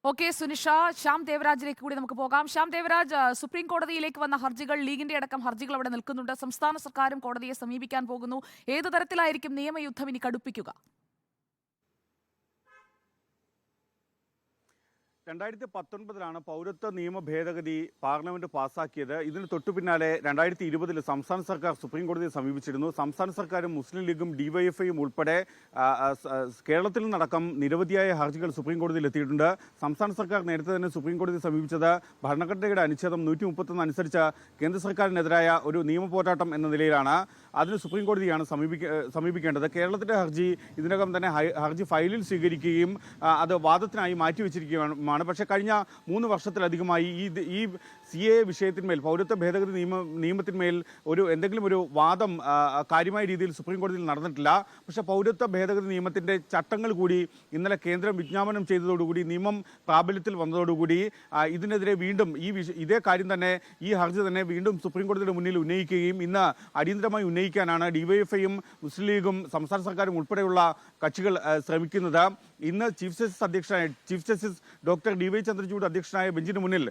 Okay Sunisha, Shyam ദേവരാജിലേക്ക് കൂടി നമുക്ക് പോകാം. ശ്യാം ദേവരാജ്, സുപ്രീം കോടതിയിലേക്ക് വന്ന ഹർജികൾ, ലീഗിന്റെ അടക്കം ഹർജികൾ അവിടെ നിൽക്കുന്നുണ്ട്. സംസ്ഥാന സർക്കാരും കോടതിയെ സമീപിക്കാൻ പോകുന്നു. ഏതു തരത്തിലായിരിക്കും നിയമയുദ്ധം ഇനി കടുപ്പിക്കുക? 2019 പൗരത്വ നിയമ ഭേദഗതി പാർലമെന്റ് പാസാക്കിയത്. ഇതിന് തൊട്ടു പിന്നാലെ 2020 സംസ്ഥാന സർക്കാർ സുപ്രീം കോടതിയെ സമീപിച്ചിരുന്നു. സംസ്ഥാന സർക്കാരും മുസ്ലിം ലീഗും ഡിവൈഎഫ്ഐയും ഉൾപ്പെടെ കേരളത്തിൽ നിന്നടക്കം നിരവധിയായ ഹർജികൾ സുപ്രീം കോടതിയിൽ എത്തിയിട്ടുണ്ട്. സംസ്ഥാന സർക്കാർ നേരത്തെ തന്നെ സുപ്രീം കോടതിയെ സമീപിച്ചത് ഭരണഘടനയുടെ അനുച്ഛേദം 131 അനുസരിച്ച് കേന്ദ്ര സർക്കാരിനെതിരായ ഒരു നിയമ പോരാട്ടം എന്ന നിലയിലാണ്. അതിന് സുപ്രീം കോടതിയാണ് സമീപിക്കേണ്ടത്. കേരളത്തിന്റെ ഹർജി ഇതിനകം തന്നെ ഹർജി ഫയലിൽ സ്വീകരിക്കുകയും അത് വാദത്തിനായി മാറ്റിവെച്ചിരിക്കുകയാണ്. പക്ഷേ കഴിഞ്ഞ 3 വർഷത്തിലധികമായി ഈ CAA വിഷയത്തിന്മേൽ, പൗരത്വ ഭേദഗതി നിയമത്തിന്മേൽ എന്തെങ്കിലും ഒരു വാദം കാര്യമായ രീതിയിൽ സുപ്രീം കോടതിയിൽ നടന്നിട്ടില്ല. പക്ഷേ പൗരത്വ ഭേദഗതി നിയമത്തിന്റെ ചട്ടങ്ങൾ കൂടി ഇന്നലെ കേന്ദ്രം വിജ്ഞാപനം ചെയ്തതോടുകൂടി, നിയമം പ്രാബല്യത്തിൽ വന്നതോടുകൂടി ഇതിനെതിരെ വീണ്ടും ഇതേ കാര്യം തന്നെ, ഈ ഹർജി തന്നെ വീണ്ടും സുപ്രീം കോടതിയുടെ മുന്നിൽ ഉന്നയിക്കുകയും ഇന്ന് അടിയന്തരമായി ഉന്നയിക്കാനാണ് ഡിവൈഎഫ്ഐയും മുസ്ലിം ലീഗും സംസ്ഥാന സർക്കാരും ഉൾപ്പെടെയുള്ള കക്ഷികൾ ശ്രമിക്കുന്നത്. ഇന്ന് chief justice doctor DY Chandrachud അധ്യക്ഷനായ ബെഞ്ചിന് മുന്നിൽ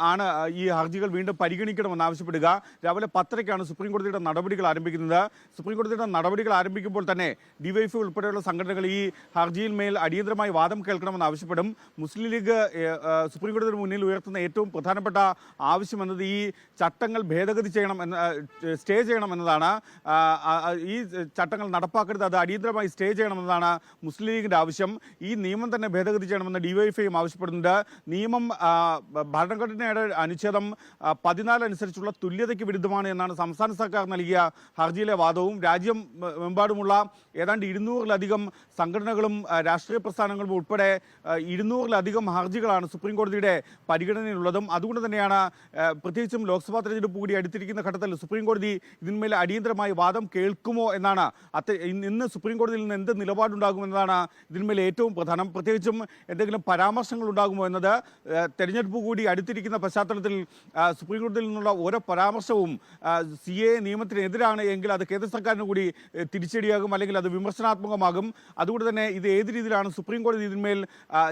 ആണ് ഈ ഹർജികൾ വീണ്ടും പരിഗണിക്കണമെന്ന് ആവശ്യപ്പെടുക. രാവിലെ 10:30 സുപ്രീം കോടതിയുടെ നടപടികൾ ആരംഭിക്കുന്നത്. സുപ്രീം കോടതിയുടെ നടപടികൾ ആരംഭിക്കുമ്പോൾ തന്നെ ഡിവൈഎഫ്ഐ ഉൾപ്പെടെയുള്ള സംഘടനകൾ ഈ ഹർജിയിൽ മേൽ അടിയന്തരമായി വാദം കേൾക്കണമെന്ന് ആവശ്യപ്പെടും. മുസ്ലിം ലീഗ് സുപ്രീം കോടതിയുടെ മുന്നിൽ ഉയർത്തുന്ന ഏറ്റവും പ്രധാനപ്പെട്ട ആവശ്യം എന്നത് ഈ ചട്ടങ്ങൾ ഭേദഗതി സ്റ്റേ ചെയ്യണമെന്നതാണ്. ഈ ചട്ടങ്ങൾ നടപ്പാക്കരുത്, അത് അടിയന്തരമായി സ്റ്റേ ചെയ്യണമെന്നതാണ് മുസ്ലിം ലീഗിന്റെ ആവശ്യം. ഈ നിയമം തന്നെ ഭേദഗതി ചെയ്യണമെന്ന് ഡിവൈഎഫ്ഐയും ആവശ്യപ്പെടുന്നുണ്ട്. നിയമം ഭരണഘടനയുടെ അനുച്ഛേദം 14 അനുസരിച്ചുള്ള തുല്യതയ്ക്ക് വിരുദ്ധമാണ് എന്നാണ് സംസ്ഥാന സർക്കാർ നൽകിയ ഹർജിയിലെ വാദവും. രാജ്യമെമ്പാടുമുള്ള ഏതാണ്ട് 200-ലധികം സംഘടനകളും രാഷ്ട്രീയ പ്രസ്ഥാനങ്ങളും ഉൾപ്പെടെ 200-ലധികം ഹർജികളാണ് സുപ്രീം കോടതിയുടെ പരിഗണനയിലുള്ളതും. അതുകൊണ്ട് തന്നെയാണ് പ്രത്യേകിച്ചും ലോക്സഭാ തെരഞ്ഞെടുപ്പ് കൂടി അടുത്തിരിക്കുന്ന ഘട്ടത്തിൽ സുപ്രീം കോടതി ഇതിന്മേൽ അടിയന്തരമായി വാദം കേൾക്കുമോ എന്നാണ്, ഇന്ന് സുപ്രീം കോടതിയിൽ നിന്ന് എന്ത് നിലപാടുണ്ടാകുമെന്നതാണ് ഇതിന്മേൽ ഏറ്റവും പ്രധാനം. പ്രത്യേകിച്ചും എന്തെങ്കിലും പരാമർശങ്ങൾ ഉണ്ടാകുമോ എന്നത്, തെരഞ്ഞെടുപ്പ് കൂടി അടുത്തിരിക്കുന്ന പശ്ചാത്തലത്തിൽ സുപ്രീം കോടതിയിൽ നിന്നുള്ള ഓരോ പരാമർശവും CAA നിയമത്തിനെതിരാണ് എങ്കിൽ അത് കേന്ദ്ര സർക്കാരിന് കൂടി തിരിച്ചടിയാകും, അല്ലെങ്കിൽ അത് വിമർശനാത്മകമാകും. അതുകൊണ്ട് തന്നെ ഇത് ഏത് രീതിയിലാണ് സുപ്രീം കോടതി ഇതിന്മേൽ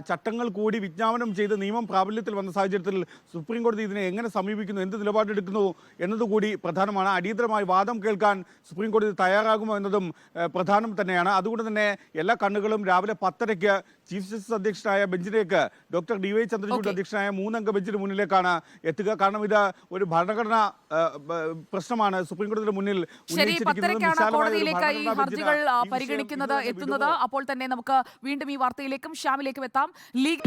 ചട്ടങ്ങൾ കൂടി വിജ്ഞാപനം ചെയ്ത് നിയമം പ്രാബല്യത്തിൽ വന്ന സാഹചര്യത്തിൽ സുപ്രീം കോടതി ഇതിനെ എങ്ങനെ സമീപിക്കുന്നു, എന്ത് നിലപാടെടുക്കുന്നു എന്നതുകൂടി പ്രധാനമാണ്. അടിയന്തരമായി വാദം കേൾക്കാൻ സുപ്രീം കോടതി തയ്യാറാകുമോ എന്നതും പ്രധാനം തന്നെയാണ്. അതുകൊണ്ട് തന്നെ എല്ലാ കണ്ണുകളും രാവിലെ 10:30 ചീഫ് ജസ്റ്റിസ് അധ്യക്ഷനായ ബെഞ്ചിലേക്ക്, ഡോക്ടർ DY ചന്ദ്രചൂഡ് അധ്യക്ഷനായ 3-അംഗ ബെഞ്ചിന് മുന്നിലേക്കാണ് എത്തുക. കാരണം ഇത് ഒരു ഭരണഘടനാ പ്രശ്നമാണ് സുപ്രീം കോടതിയുടെ മുന്നിൽ ഹർജികൾ പരിഗണിക്കുന്നത് എത്തുന്നത്. അപ്പോൾ തന്നെ നമുക്ക് വീണ്ടും ഈ വാർത്തയിലേക്കും ശ്യാമിലേക്കും എത്താം. ലീഗ്